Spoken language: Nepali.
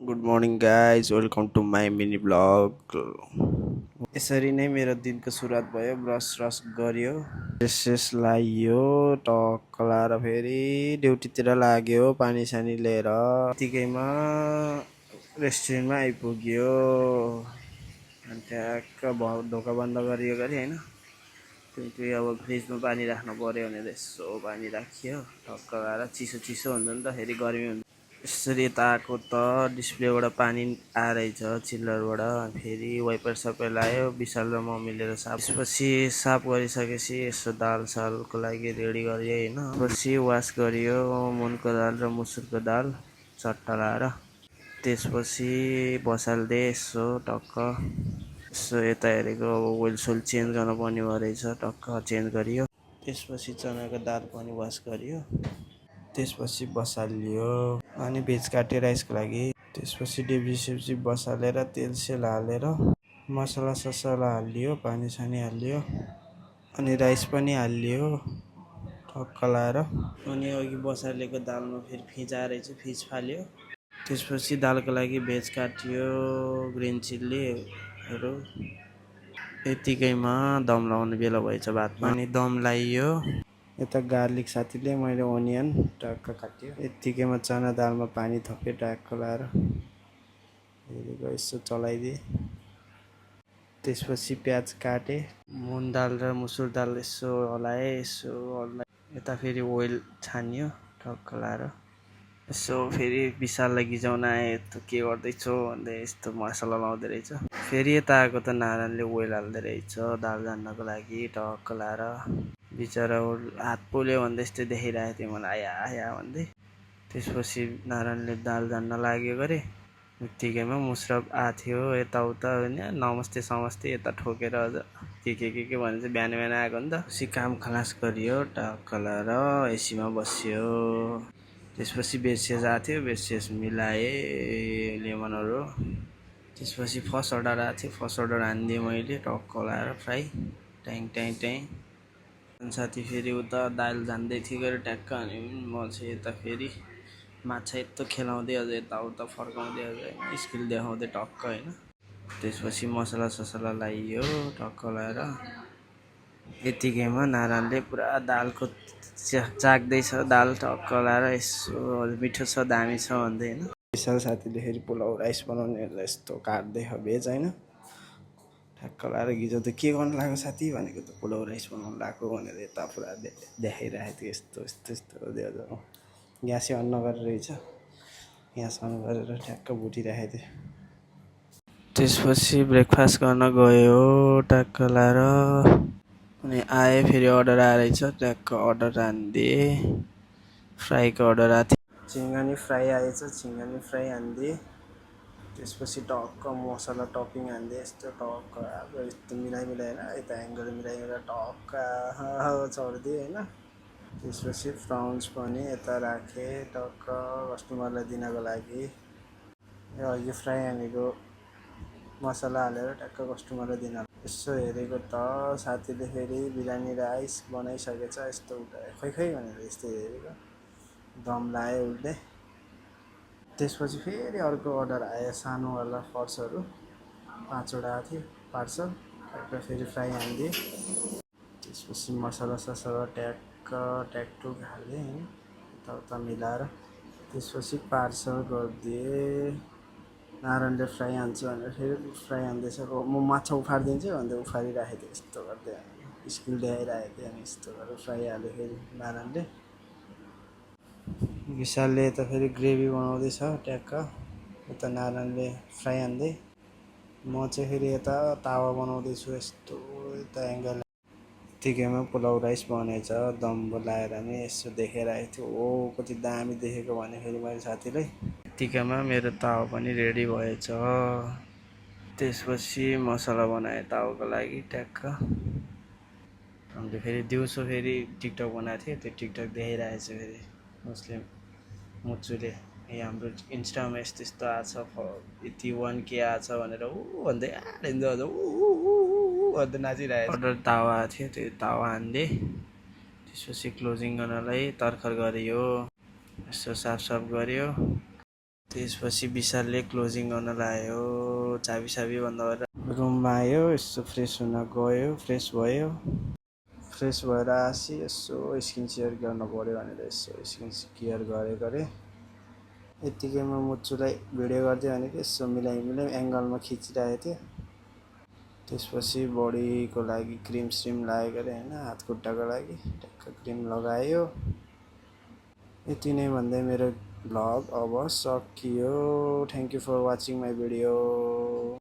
Good morning guys, welcome to my mini vlog. यसरी नै मेरो दिनको सुरुवात भयो। ब्रस गरियो, ड्रेसेस लाइयो, टक्क लाएर फेरि ड्युटीतिर लाग्यो पानी सानी लिएर। यतिकैमा रेस्टुरेन्टमा आइपुग्यो। अनि ट्याक्क ढोका बन्द गरियो गरी होइन, त्यही अब फ्रिजमा पानी राख्नु पऱ्यो भनेर यसो पानी राखियो। टक्क लाएर चिसो चिसो हुन्छ नि त, फेरि गर्मी हुन्छ। यसरी यता आएको त डिस्प्लेबाट पानी आएछ चिल्लरबाट। फेरि वाइपर सबै लायो, विशाल र म मिलेर साफ। त्यसपछि साफ गरिसकेपछि यसो दाल सालको लागि रेडी गरियो होइन। त्यसपछि वास गरियो मुनको दाल र मुसुरको दाल चट्टा लाएर। त्यसपछि बसाल्दै यसो टक्क यसो यता हेरेको अब ओइल सोइल चेन्ज गर्नुपर्ने रहेछ, टक्क चेन्ज गरियो। त्यसपछि चनाको दाल पनि वास गरियो। त्यसपछि बसालियो अनि भेज काट्यो राइसको लागि। त्यसपछि डेब्जी सेब्जी बसालेर तेल सेल हालेर मसला ससला हालियो, पानी सानी हालियो अनि राइस पनि हालियो ठक्क लाएर। अनि अघि बसालेको दालमा फेरि फिजाएर चाहिँ फिज फाल्यो। त्यसपछि दालको लागि भेज काटियो, ग्रिन चिल्लीहरू। यतिकैमा दम लाउने बेला भएछ भातमा। अनि दम लाइयो। यता गार्लिक साथीले, मैले ओनियन टक्क काट्यो। यत्तिकैमा चना दालमा पानी थप्यो टक्क लाएर। हेरेको यसो चलाइदिएँ। त्यसपछि प्याज काटेँ, मुङ दाल र मुसुर दाल यसो हल्लाएँ। यता फेरि ओइल छानियो टक्क लाएर। यसो फेरि विशाललाई गिजाउन आएँ, यस्तो के गर्दैछौ भन्दै यस्तो मसला लाउँदै रहेछ। फेरि यता आएको त नारायणले ओइल हाल्दै रहेछ दाल जान्नको लागि टक्क लाएर। बिचरा हात पोल्यो भन्दै यस्तै देखिरहेको थियो मलाई, आया आया भन्दै। त्यसपछि नारायणले दाल जान्न लाग्यो गरे। यत्तिकैमा मुस्रफ आथ्यो यताउता होइन, नमस्ते समस्ते यता ठोकेर अझ के भने चाहिँ बिहान आएको नि त। पछि काम खलास गरियो टक्क लाएर एसीमा बस्यो। त्यसपछि बेडसेस आएको थियो, बेडसेस मिलाएँ लेमनहरू। त्यसपछि फर्स्ट अर्डर आएको थियो, फर्स्ट अर्डर हानिदिएँ मैले टक्क लाएर फ्राई ट्याङ ट्याङ ट्याङ। साथी फेरि उता दाल जान्दै थियो गरे ट्याक्क, अनि म चाहिँ यता फेरि माछा यत्रो खेलाउँदै अझ यताउता फर्काउँदै अझ स्किल देखाउँदै टक्क होइन। त्यसपछि मसला ससला लाइयो टक्क लाएर। यतिकैमा नारायणले पुरा दालको चाख्दैछ दाल टक्क लाएर, यसो मिठो छ दामी छ भन्दै होइन। विशाल साथीले फेरि पुलाउ राइस बनाउने यस्तो काट्दै भेज होइन। ठ्याक्क लाएर गिजो त के गर्नु लाग्यो साथी भनेको त पुलाउ राइस बनाउनु लाग्यो भनेर यता पुरा देखाइरहेको थियो। यस्तो ग्यासै अन नगरेर रहेछ, ग्यास अन गरेर ठ्याक्क भुटिरहेको थियो। त्यसपछि ब्रेकफास्ट गर्न गयो टक्क लाएर। अनि आएँ फेरि अर्डर आएछ, ट्याक्क अर्डर हानिदिएँ। फ्राईको अर्डर आएको थियो, झिङ्गनी फ्राई आएछ, झिङ्गनी फ्राई हानिदिएँ। त्यसपछि टक्क मसला टपिङ हानिदिएँ यस्तो टक्क अब यस्तो मिलाइ होइन, यता एङ्गल मिलाइ टक्क छोडिदिएँ होइन। त्यसपछि फ्राउन्स पनि यता राखेँ टक्क कस्टमरलाई दिनको लागि। अघि फ्राई हानेको मसला हालेर ट्याक्क कस्टमरलाई दिन। यसो हेरेको त साथीले फेरि बिरयानी राइस बनाइसकेछ, यस्तो खै भनेर यस्तो हेरेको दम लायो उसले। त्यसपछि फेरि अर्को अर्डर आयो सानोवाला फर्सहरू 5वटा आएको थियो पार्सल, ट्याक्क फेरि फ्राई हानिदिएँ। त्यसपछि मसला ससला ट्याक्क ट्याकटुक हालेँ होइन, यताउता मिलाएर। त्यसपछि पार्सल गरिदिएँ। नारायणले फ्राई हान्छ भनेर फेरि फ्राई हान्दैछ, म माछा उफारिदिन्छु भन्दै उफारिरहेको थियो यस्तो गर्दै, स्किल देखाइरहेको थियो। अनि यस्तो गरेर फ्राई हाल्यो फेरि नारायणले। विशालले यता फेरि ग्रेभी बनाउँदैछ ट्याक्क, यता नारायणले फ्राई हान्दै। म चाहिँ फेरि यता तावा बनाउँदैछु यस्तो यता एङ्गल। यतिकैमा पुलाउ राइस बनेछ, दम लाएर नै यसो देखाइरहेको थियो। ओ कति दामी देखेको भने फेरि मैले साथीलाई। यतिकैमा मेरो तावा पनि रेडी भएछ। त्यसपछि मसला बनाएँ तावाको लागि ट्याक्क। हामीले फेरि दिउँसो फेरि टिकटक बनाएको थियो, त्यो टिकटक देखाइरहेको छ फेरि मुस्लिम मुचुले, हाम्रो इन्स्टामा यस्तो यस्तो आएको छ, यति 1K आएको छ भनेर भन्दै अझ भन्दै नाचिरहेको छ। अर्डर तावा आएको थियो, त्यो तावा हानिदिएँ। त्यसपछि क्लोजिङ गर्नलाई तर्खर गरियो, यसो साफसाफ गरियो। त्यसपछि विशालले क्लोजिङ गर्न लाग्यो। चाबी साबी बन्द गरेर रुममा आयो, यसो फ्रेस हुन गयो, फ्रेस भयो। फ्रेस भएर आसी यसो स्किन केयर गर्न पऱ्यो भनेर यसो स्किन केयर गरे। यत्तिकैमा मुच्चुलाई भिडियो गर्दै भनेको यसो मिलाइ एङ्गलमा खिचिरहेको थियो। त्यसपछि बडीको लागि क्रिम स्रिम लगायो अरे होइन, हात खुट्टाको लागि टक्क क्रिम लगायो। यति नै भन्दै मेरो भ्लग अब सकियो। Thank you for watching my video.